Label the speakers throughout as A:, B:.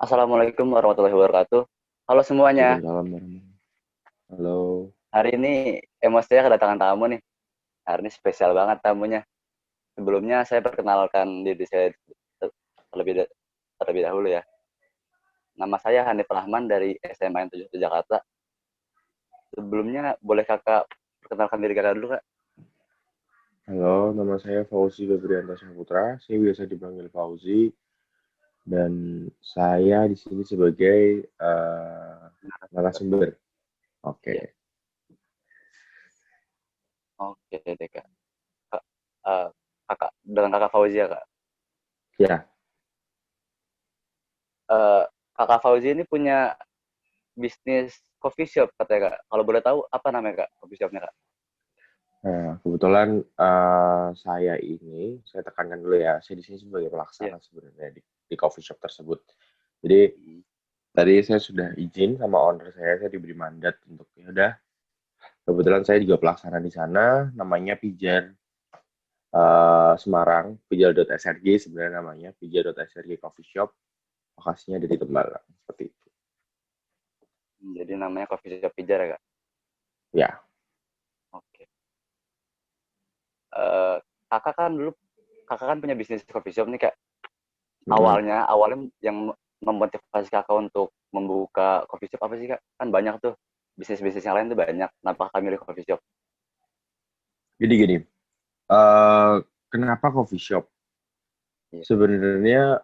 A: Assalamualaikum warahmatullahi wabarakatuh. Halo semuanya.
B: Waalaikumsalam warahmatullahi. Halo.
A: Hari ini saya kedatangan tamu nih. Hari ini spesial banget tamunya. Sebelumnya saya perkenalkan diri saya terlebih terlebih dahulu ya. Nama saya Hanif Rahman dari SMA N 77 Jakarta. Sebelumnya boleh kakak perkenalkan diri kakak dulu kak?
B: Halo, nama saya Fauzi Febrianto Saputra. Saya biasa dipanggil Fauzi dan saya di sini sebagai narasumber. Oke.
A: Ya. Oke deh kak. Kak, eh, kakak dengan kakak Fauzi ya kak.
B: Ya,
A: Eh, Kakak Fauzi ini punya bisnis coffee shop katanya kak. Kalau boleh tahu apa namanya kak coffee shopnya kak?
B: nah, kebetulan saya tekankan dulu ya, saya di sini sebagai
A: Iya.
B: pelaksana sebenarnya di coffee shop tersebut. Jadi tadi saya sudah izin sama owner saya diberi mandat untuk ya udah. Kebetulan saya juga pelaksana di sana, namanya Pijar Semarang, pijar.srg sebenarnya namanya, pijar.srg Coffee Shop, lokasinya ada di Tembalang, seperti itu.
A: Jadi namanya coffee shop pijar ya kak.
B: Ya,
A: Oke. Eh, kakak kan dulu punya bisnis coffee shop nih kak.
B: mm,
A: Awalnya yang memotivasi kakak untuk membuka coffee shop apa sih kak? Kan banyak tuh bisnis-bisnis yang lain tuh banyak. Kenapa kakak milih coffee shop?
B: jadi gini, uh, kenapa coffee shop?
A: Iya.
B: Sebenarnya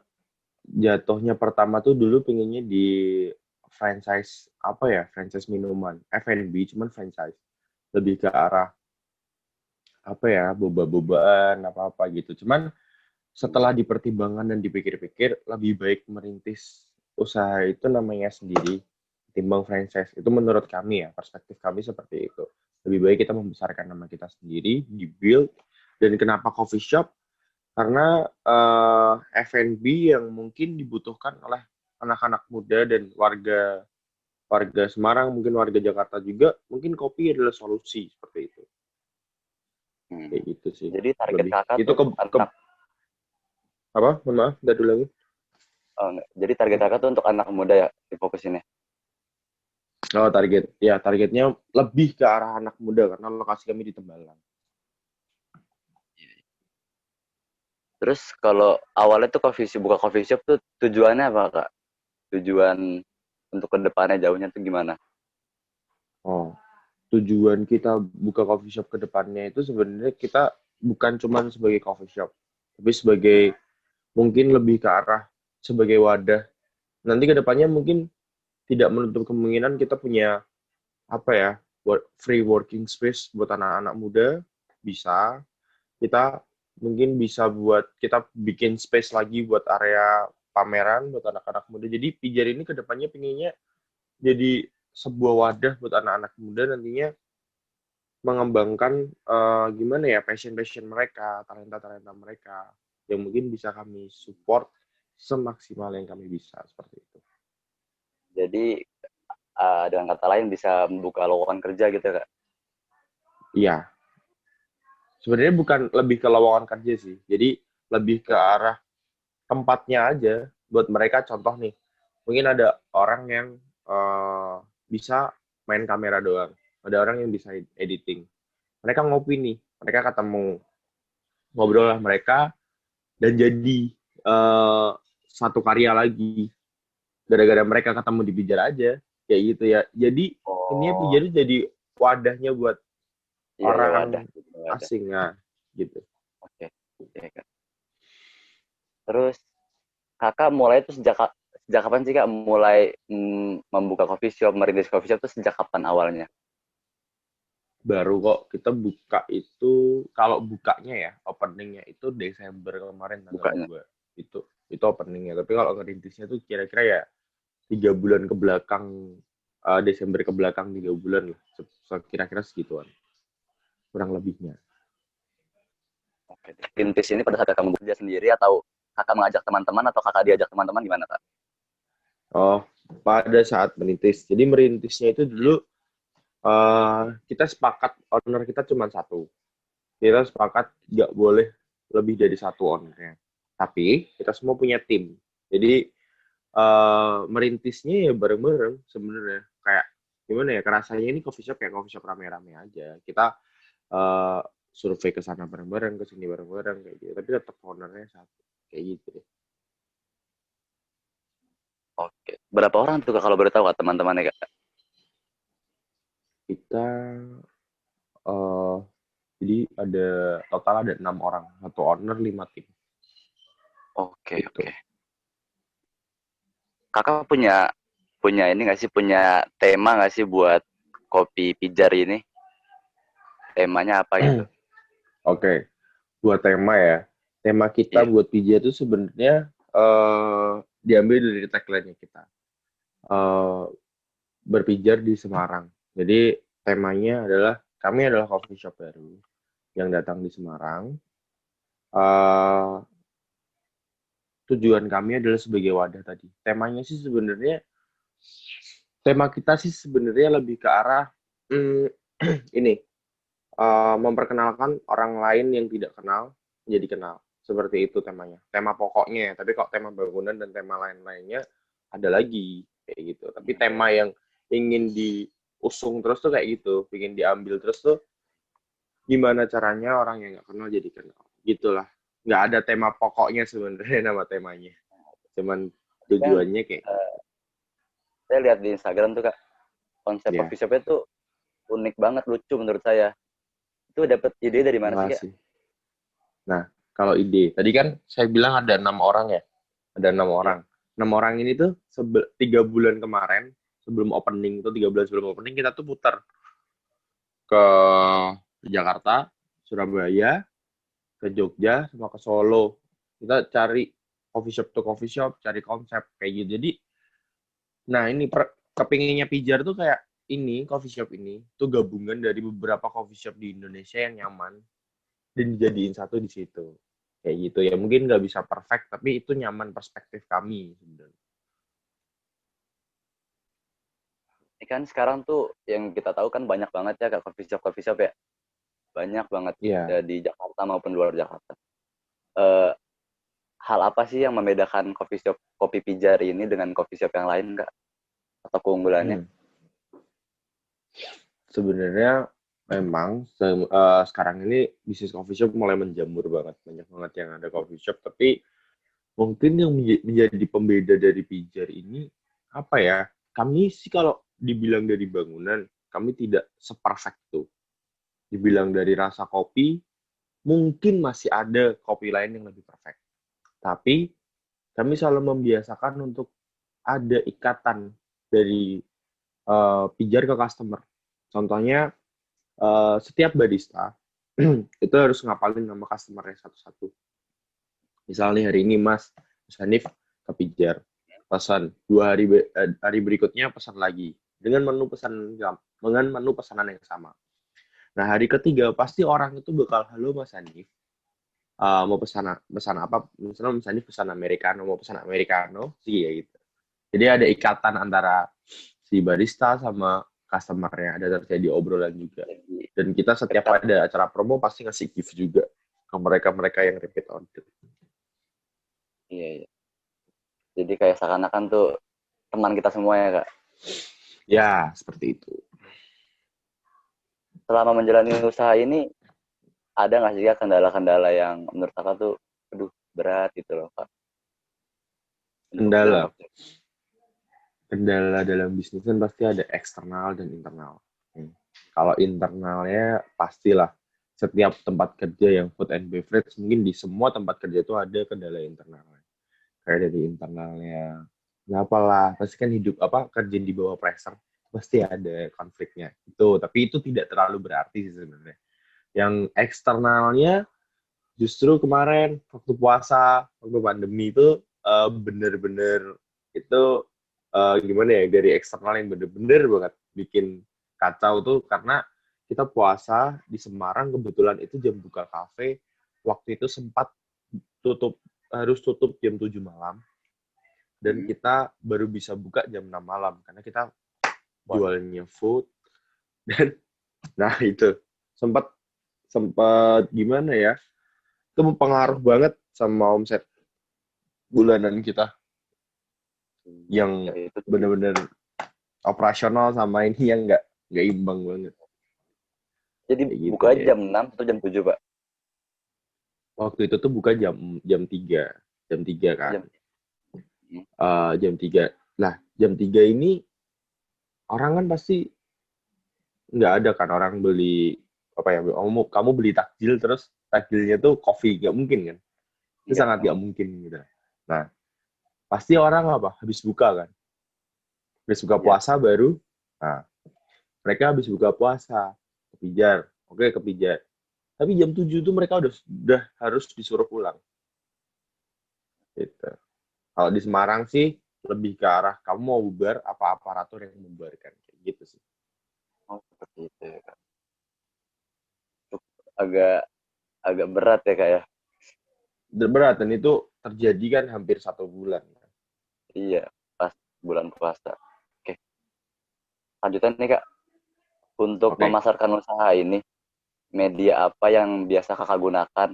B: jatuhnya pertama tuh dulu pengennya di franchise apa ya, franchise minuman, F&B cuman franchise, lebih ke arah apa ya, boba-bobaan apa-apa gitu. Cuman setelah dipertimbangkan dan dipikir-pikir, lebih baik merintis usaha itu namanya sendiri ketimbang franchise. Itu menurut kami ya, perspektif kami seperti itu. Lebih baik kita membesarkan nama kita sendiri, di-build. Dan kenapa coffee shop? Karena F&B yang mungkin dibutuhkan oleh anak-anak muda dan warga warga Semarang, mungkin warga Jakarta juga, mungkin kopi adalah solusi seperti itu.
A: Hmm.
B: Kayak gitu sih.
A: Jadi target
B: Lebih.
A: kakak
B: Itu
A: tuh untuk anak
B: apa? Mohon maaf, nggak dulu lagi.
A: jadi target kakak tuh untuk anak muda ya difokusinnya.
B: Oh, targetnya lebih ke arah anak muda karena lokasi kami di Tembalang.
A: Terus kalau awalnya tuh buka coffee shop tuh tujuannya apa kak? Tujuan untuk kedepannya jauhnya tuh gimana?
B: Oh, tujuan kita buka coffee shop ke depannya itu sebenarnya kita bukan cuma sebagai coffee shop, tapi sebagai mungkin lebih ke arah sebagai wadah. Nanti ke depannya mungkin tidak menutup kemungkinan kita punya apa ya, free working space buat anak-anak muda bisa. Kita mungkin bisa buat kita bikin space lagi buat area pameran buat anak-anak muda. Jadi Pijar ini ke depannya pinginnya jadi sebuah wadah buat anak-anak muda nantinya mengembangkan gimana ya passion-passion mereka, talenta-talenta mereka yang mungkin bisa kami support semaksimal yang kami bisa seperti itu.
A: Jadi dengan kata lain bisa membuka lowongan kerja gitu kak.
B: Iya, sebenarnya bukan lebih ke lowongan kerja sih. Jadi lebih ke arah tempatnya aja buat mereka. Contoh nih, mungkin ada orang yang bisa main kamera doang, ada orang yang bisa editing. Mereka ngopi nih, mereka ketemu, ngobrol lah mereka dan jadi uh, satu karya lagi gara-gara mereka ketemu di Pijar aja kayak gitu ya. Jadi ini
A: Oh,
B: Pijar jadi wadahnya buat
A: iya ya wadah,
B: orang
A: wadah.
B: asing nah gitu.
A: Oke, oke kak. Terus kakak mulai itu sejak kapan sih kak mulai membuka coffee shop, merintis coffee shop itu sejak kapan awalnya?
B: Baru kok kita buka itu, kalau bukanya ya openingnya itu Desember kemarin tanggal
A: Bukanya.
B: 2 itu openingnya, tapi kalau ngerintisnya tuh kira-kira ya 3 bulan ke belakang, Desember ke belakang 3 bulan lah, kira-kira segituan kurang lebihnya.
A: Oke. Rintis ini pada saat kamu bekerja sendiri atau kakak mengajak teman-teman atau kakak diajak teman-teman gimana kak?
B: Oh, pada saat merintis, jadi merintisnya itu
A: Iya.
B: dulu kita sepakat owner kita cuma satu, kita sepakat nggak boleh lebih dari satu ownernya, tapi kita semua punya tim. Jadi merintisnya ya bareng-bareng sebenarnya. Kayak gimana ya, kerasanya ini coffee shop kayak coffee shop rame-rame aja. Kita eh, survei ke sana bareng-bareng, ke sini bareng-bareng kayak gitu. Tapi tetap ownernya satu kayak gitu deh.
A: Oke. Berapa orang tuh Kak, kalau boleh tahu Kak teman-temannya Kak?
B: Kita eh jadi ada total ada 6 orang, satu owner 5 tim
A: Oke,
B: gitu.
A: oke. Kakak punya punya ini nggak sih, punya tema nggak sih buat kopi pijar ini? Temanya apa gitu?
B: Oke, buat tema ya. Tema kita
A: Iya.
B: buat PJ itu sebenarnya diambil dari tagline-nya kita. Eh, berpijar di Semarang. Jadi temanya adalah kami adalah coffee shop baru yang datang di Semarang. Eh, tujuan kami adalah sebagai wadah tadi. Temanya sih sebenarnya, tema kita sih sebenarnya lebih ke arah hmm, ini memperkenalkan orang lain yang tidak kenal menjadi kenal. Seperti itu temanya. Tema pokoknya. Tapi kok tema bangunan dan tema lain-lainnya ada lagi kayak gitu. Tapi tema yang ingin diusung terus tuh kayak gitu, ingin diambil terus tuh gimana caranya orang yang nggak kenal jadi kenal. Gitulah. Nggak ada tema pokoknya sebenarnya nama temanya. Cuman
A: Tapi kan
B: tujuannya kayak
A: eh, saya lihat di Instagram tuh Kak, konsep
B: ya.
A: coffee shopnya tuh unik banget, lucu menurut saya. Itu dapat ide dari mana sih Kak?
B: Makasih. Nah, kalau ide, tadi kan saya bilang ada 6 orang ya, ada enam
A: Iya.
B: orang. 6 orang ini tuh 3 bulan kemarin sebelum opening, itu 3 bulan sebelum opening kita tuh putar ke Jakarta, Surabaya, ke Jogja, sama ke Solo. Kita cari coffee shop to coffee shop, cari konsep kayak gitu. Jadi, nah ini kepinginnya Pijar tuh kayak ini coffee shop ini tuh gabungan dari beberapa coffee shop di Indonesia yang nyaman dan dijadiin satu di situ kayak gitu ya, mungkin nggak bisa perfect tapi itu nyaman perspektif kami sebenarnya.
A: Ini kan sekarang tuh yang kita tahu kan banyak banget ya Kak coffee shop ya. Banyak banget
B: Iya.
A: ya, di Jakarta maupun luar Jakarta. Eh, hal apa sih yang membedakan coffee shop kopi pijar ini dengan coffee shop yang lain Kak? Atau keunggulannya?
B: hmm. Sebenarnya memang sekarang ini bisnis coffee shop mulai menjamur banget, banyak banget yang ada coffee shop, tapi mungkin yang menjadi pembeda dari Pijar ini apa ya, kami sih kalau dibilang dari bangunan kami tidak seperfect itu, dibilang dari rasa kopi mungkin masih ada kopi lain yang lebih perfect. Tapi kami selalu membiasakan untuk ada ikatan dari pijar ke customer. Contohnya setiap barista itu harus ngapalin nama customernya satu-satu. Misalnya hari ini Mas Hanif ke pijar, pesan 2 hari hari berikutnya pesan lagi dengan menu pesanan yang sama. Nah hari ketiga pasti orang itu bakal halo Mas Hanif, mau pesan apa, misalnya Mas Hanif pesan americano, mau pesan americano sih ya gitu. Jadi ada ikatan antara si barista sama customer-nya, ada terjadi obrolan juga.
A: Jadi
B: Dan kita setiap
A: dekat.
B: ada acara promo pasti ngasih gift juga ke mereka-mereka yang repeat order.
A: Iya, iya. Jadi kayak seakan-akan tuh teman kita semua ya Kak.
B: Ya, seperti itu.
A: Selama menjalani usaha ini, ada nggak sih Kak kendala-kendala yang menurut Kakak tuh, aduh berat gitu loh Kak, untuk menjalani
B: Kendala.
A: coffee shop?
B: Kendala dalam bisnis kan pasti ada eksternal dan internal. Kalau internalnya pastilah setiap tempat kerja yang food and beverage, mungkin di semua tempat kerja itu ada kendala internalnya. Kayak dari internalnya, kenapa lah, pasti kan hidup kerja di bawah pressure, pasti ada konfliknya. Tapi itu tidak terlalu berarti sih sebenarnya. Yang eksternalnya justru kemarin waktu puasa, waktu pandemi itu bener-bener itu gimana ya, dari eksternal yang bener-bener banget bikin kacau tuh karena kita puasa di Semarang, kebetulan itu jam buka kafe waktu itu sempat harus tutup jam 7 malam dan
A: Hmm.
B: kita baru bisa buka jam 6 malam karena kita
A: Waduh.
B: jualnya food. Dan nah itu sempat sempat gimana ya, itu mempengaruhi banget sama omset bulanan kita. yang
A: Ya itu sih.
B: bener-bener operasional sama ini yang nggak imbang banget.
A: Jadi
B: Kayak gitu
A: buka
B: deh.
A: jam 6 atau jam 7, Pak?
B: Waktu itu tuh buka jam jam 3. Jam 3 kan.
A: Jam. Hmm.
B: Jam 3. Nah, jam 3 ini orang kan pasti nggak ada kan orang beli apa ya, kamu beli takjil terus takjilnya tuh kopi, nggak mungkin kan. Itu
A: Enggak,
B: sangat
A: nggak
B: nggak
A: mungkin.
B: mungkin gitu. Nah, pasti orang apa? Habis buka kan. Habis buka
A: Iya.
B: puasa baru. Nah, mereka habis buka puasa. Kepijar. Oke, kepijar. Tapi jam 7 tuh mereka udah harus disuruh pulang. Gitu. Kalau di Semarang sih lebih ke arah kamu mau bubar apa aparatur yang membubarkan. Kayak gitu sih.
A: Oh, seperti itu ya, Kak. Agak agak berat ya, Kak ya.
B: Berat dan itu terjadi kan hampir 1 bulan.
A: Iya, pas bulan puasa. Oke, lanjutan nih, Kak. Untuk
B: Oke.
A: memasarkan usaha ini, media apa yang biasa Kakak gunakan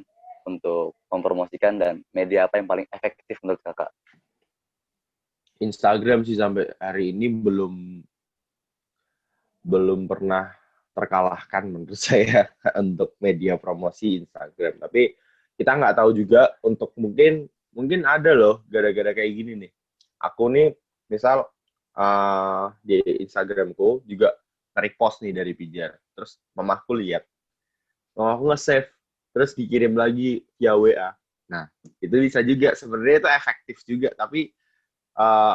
A: untuk mempromosikan dan media apa yang paling efektif menurut Kakak?
B: Instagram sih sampai hari ini belum belum pernah terkalahkan menurut saya untuk media promosi Instagram. Tapi kita nggak tahu juga untuk mungkin ada loh gara-gara kayak gini nih. Aku nih misal di Instagramku juga repost nih dari Pijar. Terus mamaku lihat, mamaku nge-save, terus dikirim lagi via WA. Nah, itu bisa juga sebenarnya itu efektif juga, tapi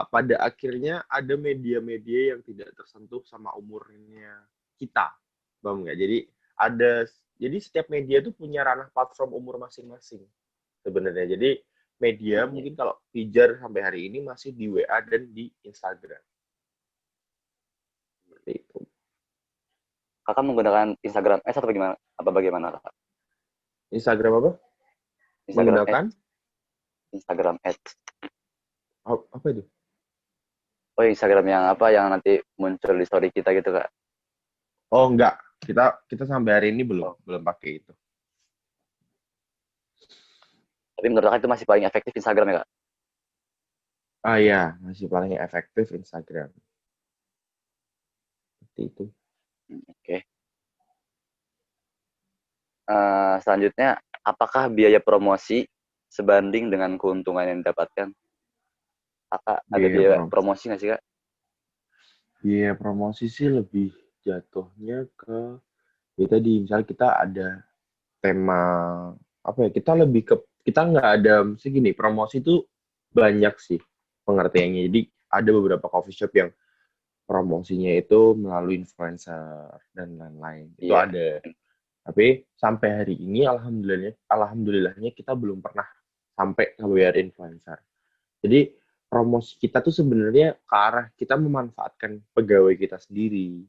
B: pada akhirnya ada media-media yang tidak tersentuh sama umurnya kita, paham nggak? Ada, jadi setiap media itu punya ranah platform umur masing-masing sebenarnya. Jadi media
A: Iya.
B: mungkin kalau Pijar sampai hari ini masih di WA dan di Instagram. Seperti itu.
A: Kakak menggunakan Instagram Ads atau bagaimana? Apa bagaimana, Kak?
B: Instagram apa?
A: Instagram
B: Menggunakan
A: Ads, Instagram Ads.
B: apa itu?
A: Oh, Instagram yang apa yang nanti muncul di story kita gitu, Kak?
B: Oh enggak, kita sampai hari ini belum
A: Oh,
B: belum pakai itu.
A: tapi menurut Kakak itu masih paling efektif Instagram ya, Kak?
B: Ya, masih paling efektif Instagram. Seperti itu.
A: Oke. Selanjutnya, apakah biaya promosi sebanding dengan keuntungan yang didapatkan? Kakak ada
B: Biaya
A: biaya
B: promosi.
A: promosi nggak sih, Kak?
B: Biaya promosi sih lebih jatuhnya ke ya tadi misalnya kita ada tema apa ya, kita nggak ada segini promosi itu banyak sih pengertiannya. Jadi ada beberapa coffee shop yang promosinya itu melalui influencer dan lain-lain, itu
A: Iya.
B: ada. Tapi sampai hari ini alhamdulillahnya kita belum pernah sampai ke bayar influencer. Jadi promosi kita tuh sebenarnya ke arah kita memanfaatkan pegawai kita sendiri.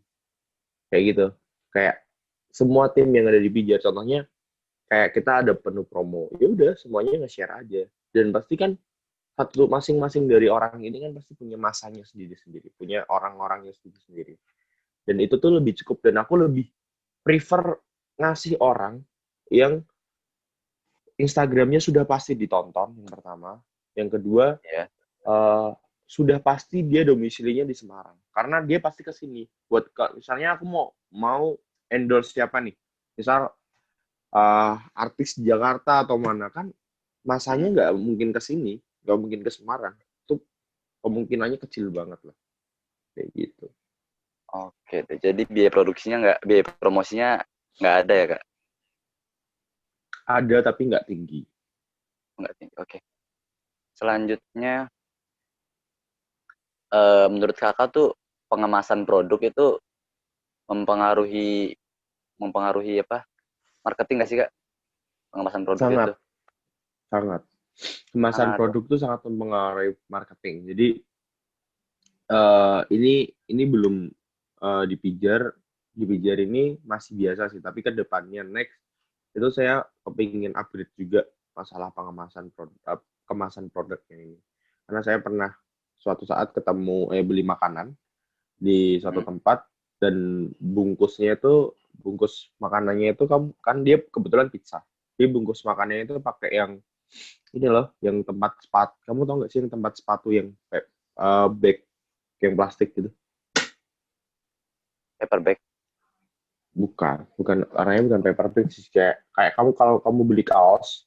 B: Kayak gitu. Kayak semua tim yang ada di Pijar, contohnya kayak kita ada penuh promo. Ya udah semuanya nge-share aja. Dan pasti kan satu masing-masing dari orang ini kan pasti punya masanya sendiri-sendiri, punya orang-orangnya sendiri-sendiri. Dan itu tuh lebih cukup dan aku lebih prefer ngasih orang yang Instagramnya sudah pasti ditonton yang pertama, yang kedua
A: Iya.
B: eh, sudah pasti dia domisilinya di Semarang. Karena dia pasti ke sini. Misalnya aku mau endorse siapa nih? Misal artis di Jakarta atau mana kan masanya
A: Hmm.
B: nggak mungkin ke sini, nggak mungkin ke Semarang. Itu kemungkinannya kecil banget lah. Kayak gitu.
A: Oke deh. Jadi biaya promosinya nggak ada ya, Kak?
B: Ada tapi nggak tinggi.
A: Nggak tinggi. Oke. Selanjutnya, menurut Kakak tuh pengemasan produk itu mempengaruhi mempengaruhi apa, marketing nggak sih, Kak? Pengemasan produk itu?
B: Sangat, sangat. Kemasan
A: Sangat ya?
B: produk tuh sangat mempengaruhi marketing. Jadi ini belum dipijar ini masih biasa sih, tapi ke depannya next itu saya kepingin upgrade juga masalah kemasan produknya ini. Karena saya pernah suatu saat beli makanan di suatu
A: Mhm.
B: tempat dan bungkus makanannya itu kan dia kebetulan pizza. Dia bungkus makanannya itu pakai yang ini loh, yang tempat sepatu. Kamu tahu nggak sih yang tempat sepatu yang bag yang plastik gitu.
A: Paper bag.
B: Bukan warnanya bukan paper bag sih, kayak kamu kalau kamu beli kaos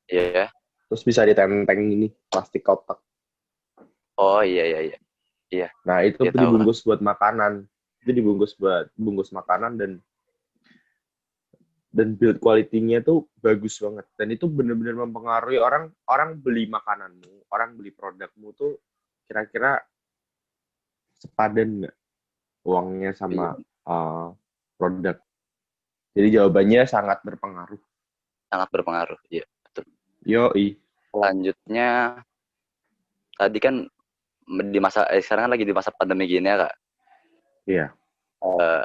A: Iya.
B: terus bisa ditenteng ini plastik kotak.
A: Oh iya iya iya. Iya,
B: Nah, itu
A: dia tahu lah.
B: dibungkus buat makanan. Itu dibungkus buat bungkus makanan dan build quality-nya tuh bagus banget. Dan itu benar-benar mempengaruhi orang orang beli makananmu, orang beli produkmu tuh kira-kira sepadan nggak uangnya
A: Iya,
B: sama produk. Jadi jawabannya sangat berpengaruh.
A: sangat berpengaruh. Iya, betul.
B: Yoi.
A: Selanjutnya tadi kan di masa sekarang kan lagi di masa pandemi gini ya, Kak.
B: Iya.
A: Eh,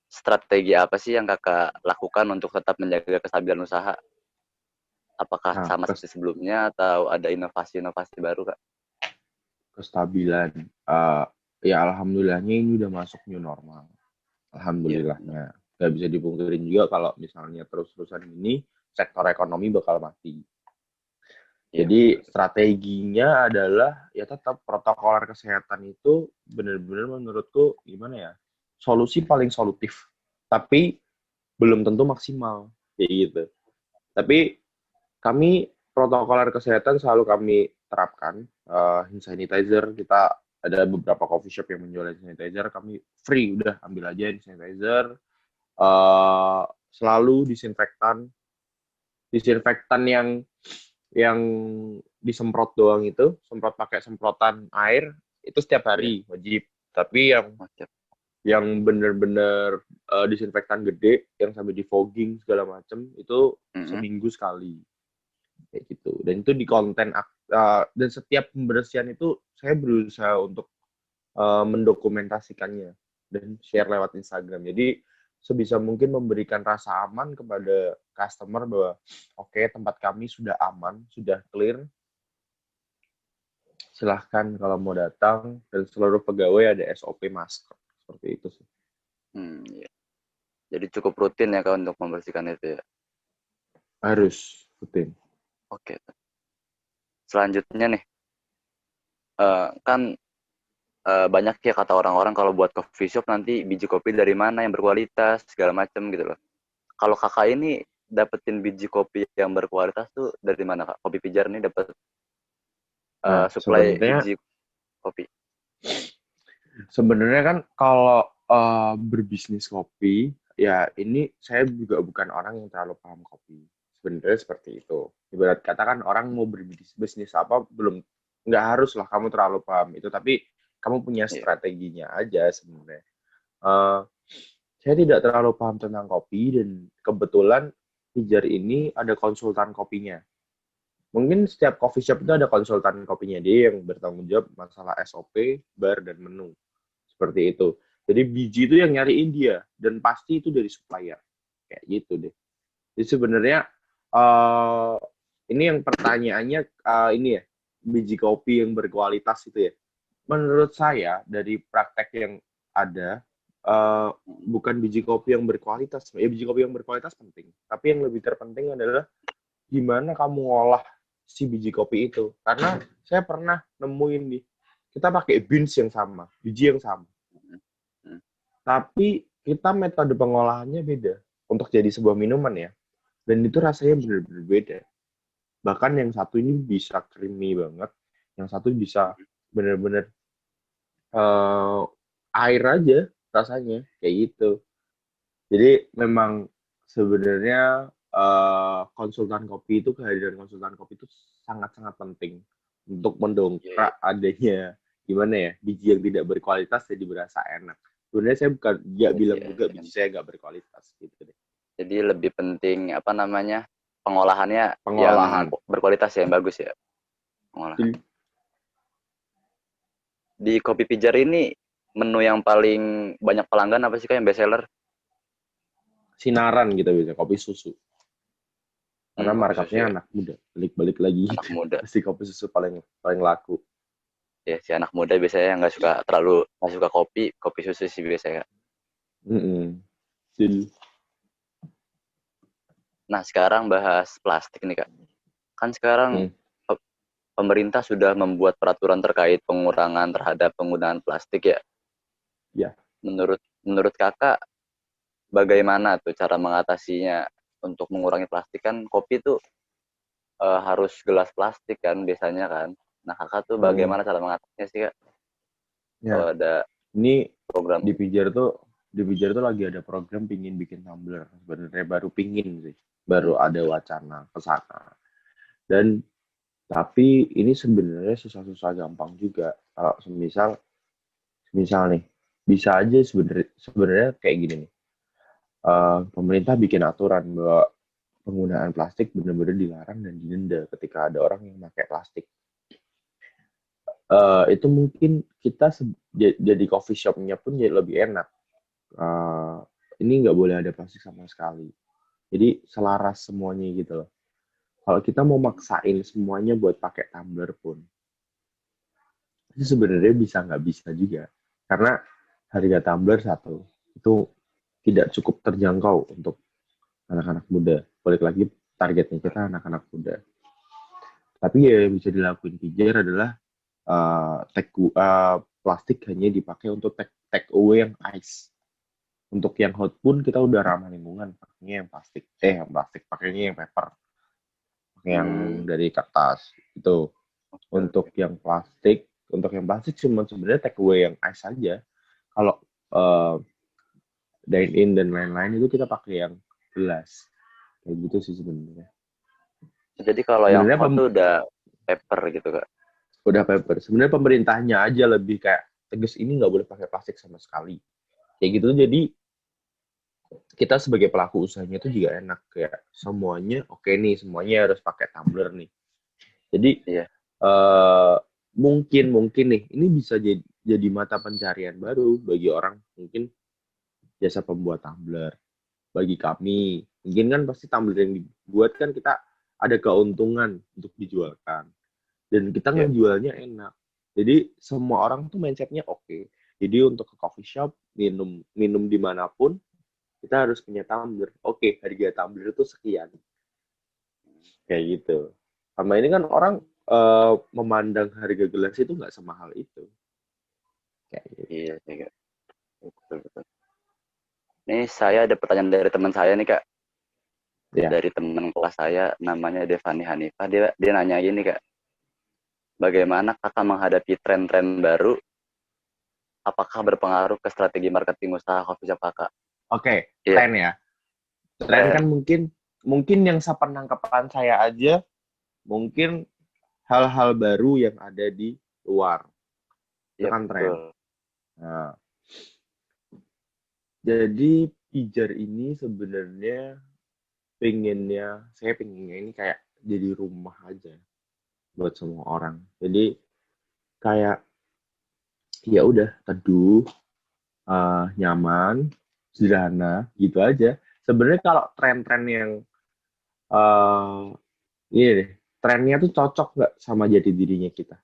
A: Strategi apa sih yang Kakak lakukan untuk tetap menjaga kestabilan usaha? Apakah
B: Nah,
A: sama seperti sebelumnya atau ada inovasi-inovasi baru, Kak?
B: kestabilan. eh ya alhamdulillahnya ini udah masuk new normal.
A: Iya,
B: Alhamdulillahnya. Nggak bisa dipungkirin juga kalau misalnya terus-terusan ini sektor ekonomi bakal mati.
A: iya
B: Jadi
A: betul.
B: strateginya adalah ya tetap protokol kesehatan itu benar-benar menurutku gimana ya, solusi paling solutif. Tapi belum tentu maksimal kayak gitu. Tapi kami protokol kesehatan selalu kami terapkan. Hand sanitizer kita ada beberapa coffee shop yang menjual hand sanitizer, kami free udah ambil aja hand sanitizer. Eh, Selalu disinfektan yang disemprot doang itu, semprot pakai semprotan air itu setiap
A: Iya,
B: hari wajib. Tapi
A: macam.
B: yang bener-bener disinfektan gede yang sampai di fogging segala macem itu
A: Mm-mm.
B: seminggu sekali kayak gitu. Dan itu di konten dan setiap pembersihan itu saya berusaha untuk mendokumentasikannya dan share lewat Instagram. Jadi sebisa mungkin memberikan rasa aman kepada customer bahwa oke, tempat kami sudah aman, sudah clear, silahkan kalau mau datang, dan seluruh pegawai ada SOP masker seperti itu sih.
A: Iya. Jadi cukup rutin ya, Kak, untuk membersihkan itu ya.
B: Harus rutin.
A: Oke. Selanjutnya nih, kan banyak ya kata orang-orang kalau buat coffee shop nanti biji kopi dari mana yang berkualitas segala macam gitu loh. Kalau Kakak ini dapetin biji kopi yang berkualitas tuh dari mana, Kak? Kopi Pijar nih dapat
B: Nah,
A: suplai biji kopi.
B: sebenarnya kan kalau berbisnis kopi, ya ini saya juga bukan orang yang terlalu paham kopi. Sebenarnya seperti itu. Ibarat katakan orang mau berbisnis apa, nggak harus lah kamu terlalu paham itu, tapi kamu punya
A: Iya.
B: strateginya aja sebenarnya. Eh, saya tidak terlalu paham tentang kopi dan kebetulan Pijar ini ada konsultan kopinya. Mungkin setiap coffee shop itu ada konsultan kopinya, dia yang bertanggung jawab masalah SOP, bar, dan menu. Seperti itu. Jadi biji itu yang nyariin dia dan pasti itu dari supplier. Kayak gitu deh. Jadi sebenarnya uh, ini yang pertanyaannya ini ya, biji kopi yang berkualitas itu ya. Menurut saya dari praktek yang ada bukan biji kopi yang berkualitas. Ya biji kopi yang berkualitas penting, tapi yang lebih terpenting adalah gimana kamu ngolah si biji kopi itu. Karena saya pernah nemuin nih, kita pakai beans yang sama, biji yang sama,
A: Hmm.
B: tapi kita metode pengolahannya beda untuk jadi sebuah minuman ya. Dan itu rasanya benar-benar beda. Bahkan yang satu ini bisa creamy banget, yang satu bisa benar-benar uh, air aja rasanya kayak gitu. Jadi memang sebenarnya konsultan kopi itu, kehadiran konsultan kopi itu sangat-sangat penting untuk
A: Iya, iya.
B: mendongkrak adanya gimana ya, biji yang tidak berkualitas jadi berasa enak. Sebenarnya saya bukan nggak
A: Iya,
B: bilang
A: iya.
B: juga biji saya nggak berkualitas gitu deh.
A: Jadi lebih penting apa namanya? Pengolahannya yang
B: Pengolahan.
A: berkualitas ya, yang bagus ya. Pengolahan.
B: Betul.
A: Di Kopi Pijar ini menu yang paling banyak pelanggan apa sih, Kak, yang best seller?
B: Sinaran gitu biasanya, kopi susu. Karena
A: Kopi susu
B: marketnya
A: ya.
B: anak muda. Balik-balik lagi
A: Anak muda.
B: pasti kopi susu paling paling laku.
A: Ya, si anak muda biasanya nggak suka kopi, kopi susu sih biasanya.
B: Mm-mm. Betul.
A: Nah, sekarang bahas plastik nih, Kak. Kan sekarang
B: Hmm.
A: pemerintah sudah membuat peraturan terkait pengurangan terhadap penggunaan plastik ya.
B: Ya.
A: Menurut kakak bagaimana tuh cara mengatasinya untuk mengurangi plastik? Kan kopi tuh harus gelas plastik kan biasanya kan. Nah kakak tuh bagaimana cara mengatasinya sih kak? Kalau
B: Ya,
A: ada
B: ini
A: program.
B: di Pijar tuh lagi ada program pingin bikin tumbler. Sebenarnya baru pingin sih, baru ada wacana ke sana. Dan tapi ini sebenarnya susah-susah gampang juga. Kalau misal nih, bisa aja sebenarnya kayak gini nih. Pemerintah bikin aturan bahwa penggunaan plastik benar-benar dilarang dan didenda ketika ada orang yang pakai plastik. Itu mungkin kita jadi coffee shop-nya pun jadi lebih enak. Ini nggak boleh ada plastik sama sekali. Jadi selaras semuanya gitu loh. Kalau kita mau maksain semuanya buat pakai tumbler pun, itu sebenarnya bisa nggak bisa juga. Karena harga tumbler satu itu tidak cukup terjangkau untuk anak-anak muda. Balik lagi targetnya kita anak-anak muda. Tapi ya yang bisa dilakuin pijar adalah plastik hanya dipakai untuk take away yang ice. Untuk yang hot pun kita udah ramah lingkungan, pakainya yang plastik, pakainya yang paper, pakai yang dari kertas itu. Untuk yang plastik cuma sebenarnya take away yang ice saja. Kalau dine in dan lain-lain itu kita pakai yang gelas, kayak gitu sih sebenarnya.
A: Jadi kalau yang hot tuh udah paper gitu kak?
B: Udah paper. Sebenarnya pemerintahnya aja lebih kayak tegas, ini nggak boleh pakai plastik sama sekali. Kayak gitu, jadi kita sebagai pelaku usahanya itu juga enak, kayak semuanya oke nih, semuanya harus pakai tumbler nih. Jadi mungkin nih ini bisa jadi mata pencarian baru bagi orang mungkin jasa pembuat tumbler. Bagi kami mungkin kan pasti tumbler yang dibuat kan kita ada keuntungan untuk dijualkan dan kita ngejualnya enak. Jadi semua orang tuh mindsetnya oke. Jadi untuk ke coffee shop minum dimanapun kita harus punya tumbler. Oke, harga tumbler itu sekian. Kayak gitu. Sama ini kan orang memandang harga gelas itu nggak semahal itu. Kayak gitu.
A: Iya sih kak. Betul. Nih saya ada pertanyaan dari teman saya nih kak.
B: Ya.
A: Dari teman kelas saya namanya Devani Hanifah. Dia nanya gini kak. Bagaimana kakak menghadapi tren-tren baru? Apakah berpengaruh ke strategi marketing usaha coffee shop kakak?
B: Oke,
A: Iya.
B: tren ya. Tren kan mungkin yang sepenangkapan saya aja mungkin hal-hal baru yang ada di luar. Itu
A: Iya
B: kan tren.
A: betul.
B: Nah, jadi pijar ini sebenarnya saya pengennya ini kayak jadi rumah aja buat semua orang. Jadi kayak ya udah teduh, nyaman, sederhana gitu aja. Sebenarnya kalau tren-tren yang ini deh, trennya tuh cocok nggak sama jati dirinya kita.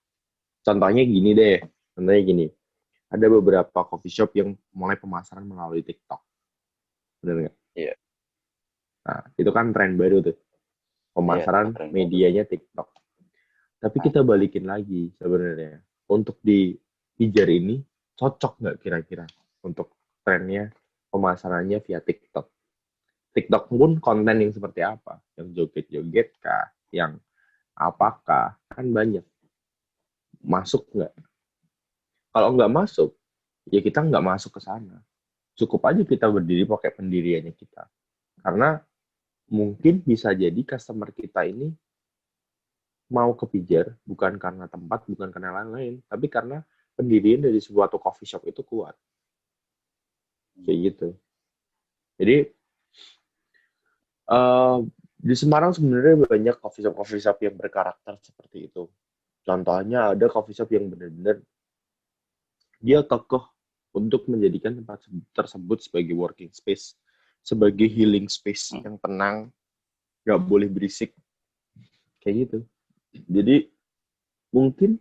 B: Contohnya gini, ada beberapa coffee shop yang mulai pemasaran melalui TikTok, benar nggak?
A: Iya.
B: Nah, itu kan tren baru tuh,
A: Iya,
B: pemasaran
A: tren baru.
B: medianya TikTok. Tapi kita balikin lagi sebenarnya, untuk di pijar ini cocok nggak kira-kira untuk trennya pemasarannya via TikTok? TikTok pun konten yang seperti apa? Yang joget-joget kah? Yang apakah? Kan banyak. Masuk nggak? Kalau nggak masuk, ya kita nggak masuk ke sana. Cukup aja kita berdiri pakai pendiriannya kita. Karena mungkin bisa jadi customer kita ini mau kepijar bukan karena tempat, bukan karena lain-lain, tapi karena pendirian dari suatu coffee shop itu kuat. Kayak gitu. Jadi di Semarang sebenarnya banyak coffee shop yang berkarakter seperti itu. Contohnya ada coffee shop yang benar-benar dia kekeh untuk menjadikan tempat tersebut sebagai working space, sebagai healing space yang tenang, nggak boleh berisik, kayak gitu. Jadi mungkin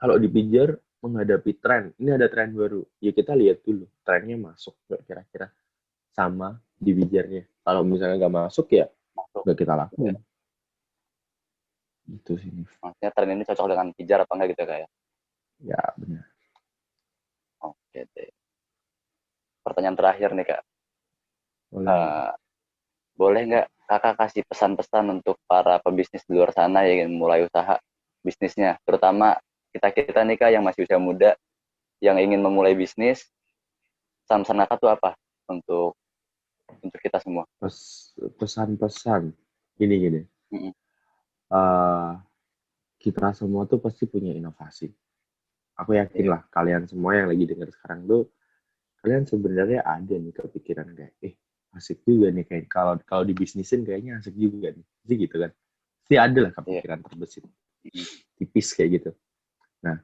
B: kalau dipijar menghadapi tren, ini ada tren baru, ya kita lihat dulu trennya masuk nggak kira-kira sama di pijarnya. Kalau misalnya nggak masuk ya nggak kita lakuin. Gitu sih, Nif.
A: Maksudnya tren ini cocok dengan Pijar apa enggak gitu kayak.
B: Ya, benar.
A: Oke deh. Pertanyaan terakhir nih Kak.
B: Boleh.
A: Eh, boleh nggak Kakak kasih pesan-pesan untuk para pebisnis di luar sana yang ingin mulai usaha bisnisnya, terutama kita-kita nih Kak yang masih usia muda yang ingin memulai bisnis, pesan-pesan Kakak tuh apa untuk kita semua?
B: Pesan-pesan. Gini.
A: Mm-mm.
B: Eh, kita semua tuh pasti punya inovasi. Aku yakin
A: Iya.
B: lah kalian semua yang lagi dengar sekarang tuh, kalian sebenarnya ada nih kepikiran kayak, asik juga nih kayak kalau kalau dibisnisin kayaknya asik juga nih. Jadi gitu kan. Pasti ada lah
A: Iya.
B: kepikiran terbesit.
A: Mm-mm.
B: Tipis kayak gitu. Nah,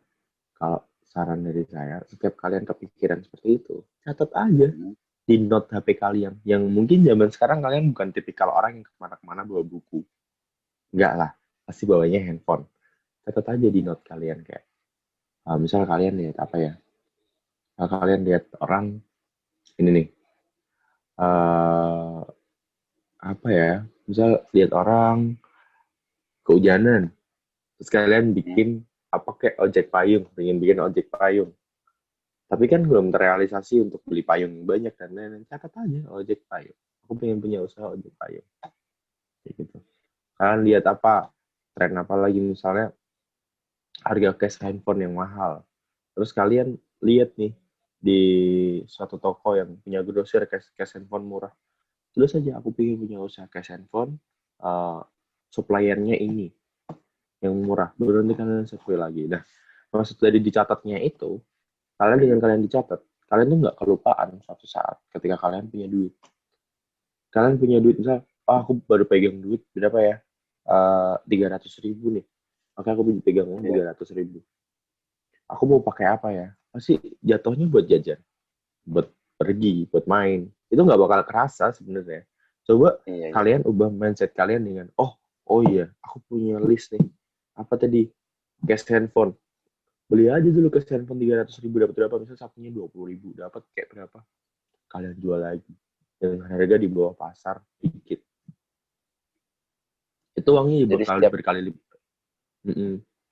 B: kalau saran dari saya, setiap kalian kepikiran seperti itu, catat aja
A: Mm-mm.
B: di note HP kalian. Yang mungkin zaman sekarang kalian bukan tipikal orang yang kemana-mana bawa buku. Enggak lah, pasti bawanya handphone. Catat aja di note kalian kayak, misal kalian lihat apa ya, kalian lihat orang, ini nih, uh, apa ya, misal lihat orang kehujanan, terus kalian
A: Mm-mm.
B: bikin apa kayak ojek payung, pengen bikin ojek payung. Tapi kan belum terrealisasi untuk beli payung yang banyak dan lain-lain. Catat aja ojek payung. Aku pengen punya usaha ojek payung. Kayak gitu. Kalian lihat apa, tren apa lagi misalnya harga case handphone yang mahal. Terus kalian lihat nih di suatu toko yang punya grosir case handphone murah. Terus aja aku pengen punya usaha case handphone, uh, suppliernya ini yang murah. Baru nanti kalian sesuai lagi. Nah, maksud dari dicatatnya itu, kalian dengan kalian dicatat, kalian tuh nggak kelupaan suatu saat ketika kalian punya duit. Kalian punya duit, misal, aku baru pegang duit berapa ya? 300.000 nih. Oke, aku punya pegang uang
A: Iya.
B: 300.000. Aku mau pakai apa ya? Pasti jatuhnya buat jajan, buat pergi, buat main. Itu nggak bakal kerasa sebenarnya. Coba
A: Iya. Iya.
B: kalian ubah mindset kalian dengan, oh iya, aku punya list nih. Apa tadi? Cash handphone. Beli aja dulu cash handphone 300.000 dapat berapa? Misalnya sakunya 20.000 dapat kayak berapa? Kalian jual lagi dengan harga di bawah pasar dikit. Itu uangnya
A: Jadi
B: bakal
A: setiap
B: berkali lipat.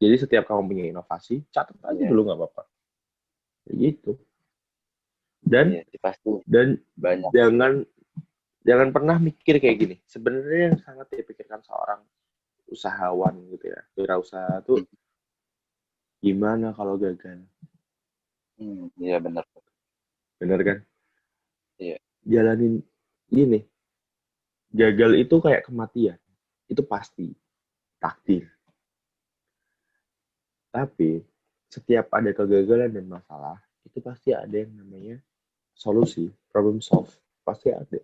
B: Jadi setiap kamu punya inovasi, catat aja
A: iya,
B: dulu nggak apa-apa. Kayak gitu. Dan
A: iya sih, pasti
B: dan
A: banyak.
B: jangan jangan pernah mikir kayak gini. Sebenarnya yang sangat dipikirkan seorang usahawan gitu ya, wirausaha tuh
A: Mm.
B: gimana kalau gagal.
A: Iya benar.
B: Bener kan?
A: Iya.
B: Jalanin ini. Gagal itu kayak kematian. Itu pasti takdir. Tapi setiap ada kegagalan dan masalah, itu pasti ada yang namanya solusi, problem solve. Pasti ada.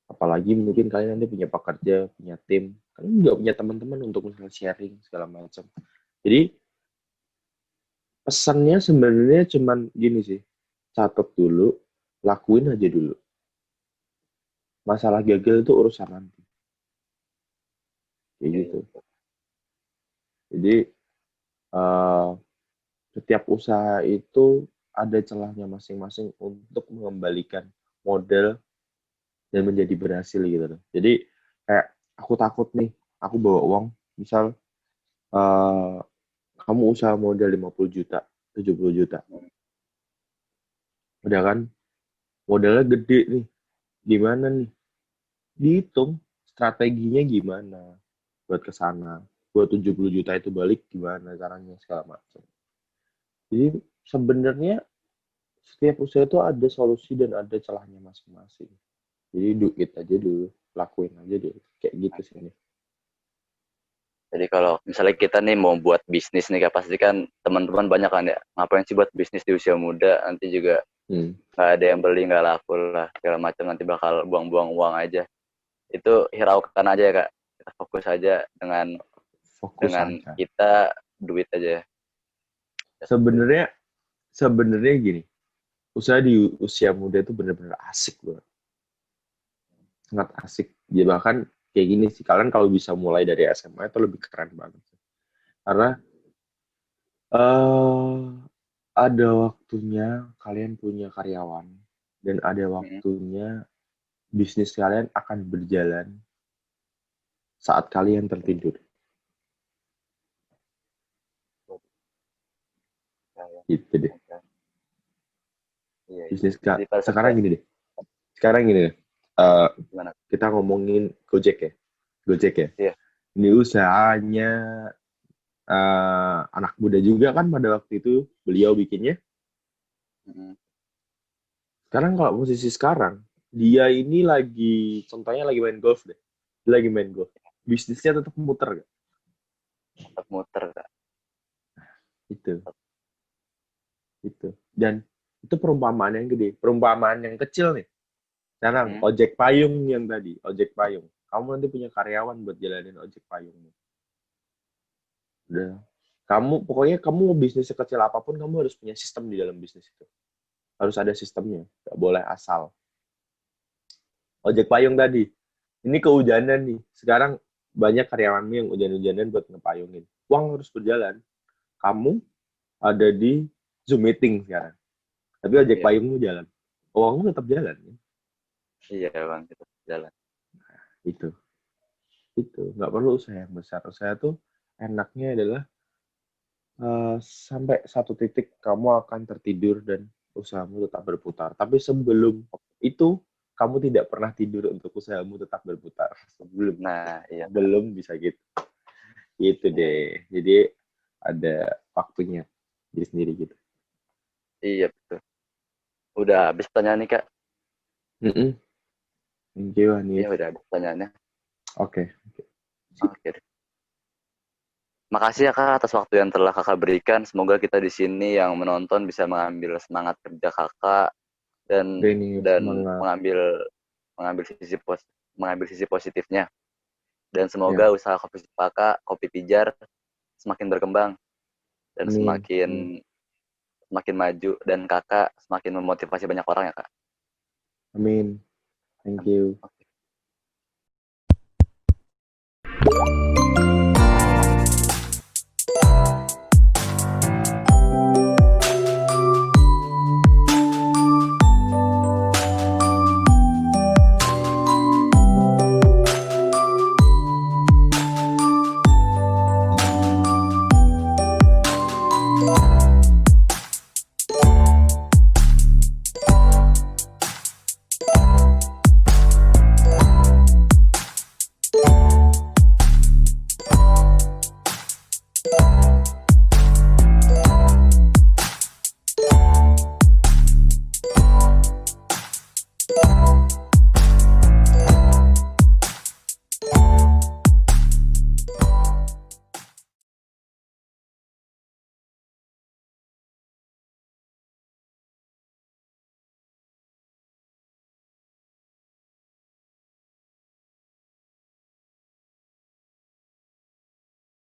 B: Apalagi mungkin kalian nanti punya pekerja, punya tim, kalian juga punya teman-teman untuk misalnya sharing segala macam. Jadi pesannya sebenarnya cuman gini sih, catat dulu, lakuin aja dulu. Masalah gagal itu urusan nanti, kayak
A: Iya.
B: gitu.
A: Iya.
B: Jadi uh, setiap usaha itu ada celahnya masing-masing untuk mengembalikan modal dan menjadi berhasil gitu loh. Jadi kayak aku takut nih, aku bawa uang, misal uh, kamu usaha modal 50 juta, 70 juta. Udah kan, modalnya gede nih. Gimana nih? Dihitung strateginya gimana buat ke sana. Buat 70 juta itu balik gimana caranya segala macam. Jadi sebenarnya setiap usaha itu ada solusi dan ada celahnya masing-masing. Jadi do it aja dulu, lakuin aja dulu. Kayak gitu sih nih.
A: Jadi kalau misalnya kita nih mau buat bisnis nih, Kak, pasti kan teman-teman banyak kan ya, ngapain sih buat bisnis di usia muda, nanti juga
B: Hmm.
A: nggak ada yang beli, nggak laku lah, segala macam, nanti bakal buang-buang uang aja. Itu hiraukan aja ya, Kak. Kita fokus aja dengan
B: Fokus aja.
A: kita duit aja.
B: Sebenarnya sebenarnya gini, usaha di usia muda itu benar-benar asik banget. Sangat asik. Ya bahkan kayak gini sih, kalian kalau bisa mulai dari SMA itu lebih keren banget. Karena eh ada waktunya kalian punya karyawan dan ada
A: Mm-mm.
B: waktunya bisnis kalian akan berjalan saat kalian tertidur. Gitu deh.
A: Iya.
B: Bisnis
A: Jadi pada
B: sekarang
A: sampai
B: gini deh. Sekarang gini deh. Eh,
A: gimana?
B: kita ngomongin Gojek ya. Gojek ya.
A: Iya.
B: Ini usahanya anak muda juga kan pada waktu itu beliau bikinnya.
A: Mm-mm.
B: Sekarang kalau posisi sekarang, dia ini lagi, contohnya lagi main golf deh. Dia lagi main golf. Bisnisnya tetap muter gak?
A: Tetap muter Kak.
B: Itu. Itu. Dan itu perumpamaan yang gede. Perumpamaan yang kecil nih. Sekarang,
A: Mm.
B: ojek payung yang tadi. Ojek payung. Kamu nanti punya karyawan buat jalanin ojek payungmu. Udah. Kamu, pokoknya kamu mau bisnis sekecil apapun, kamu harus punya sistem di dalam bisnis itu. Harus ada sistemnya. Gak boleh asal. Ojek payung tadi. Ini kehujanan nih. Sekarang banyak karyawanmu yang hujan-hujanan buat ngepayungin. Uang harus berjalan. Kamu ada di Zoom meeting sekarang. Tapi ojek
A: Iya.
B: payungmu jalan. Uangmu tetap jalan. Ya?
A: Iya Bang, kita jalan.
B: Itu. Nggak perlu usaha yang besar. Usaha tuh enaknya adalah sampai satu titik kamu akan tertidur dan usahamu tetap berputar. Tapi sebelum itu, kamu tidak pernah tidur untuk usahamu tetap berputar. Sebelum.
A: Nah, iya Kak.
B: Belum bisa gitu. Gitu
A: Iya.
B: deh. Jadi ada waktunya diri sendiri gitu.
A: Iya betul. Udah habis pertanyaan nih Kak.
B: Mm-mm. Thank you,
A: Iya
B: Hanif.
A: udah habis pertanyaannya.
B: Oke.
A: Oke. Makasih ya Kak atas waktu yang telah Kakak berikan. Semoga kita di sini yang menonton bisa mengambil semangat kerja Kakak dan
B: Ini
A: dan
B: semangat.
A: mengambil sisi positifnya. Dan
B: Ya,
A: semoga usaha kopi Kakak, Kopi Pijar semakin berkembang dan
B: amin.
A: semakin semakin maju dan Kakak semakin memotivasi banyak orang ya Kak.
B: Amin. Thank
A: Amin.
B: you.
A: Oke.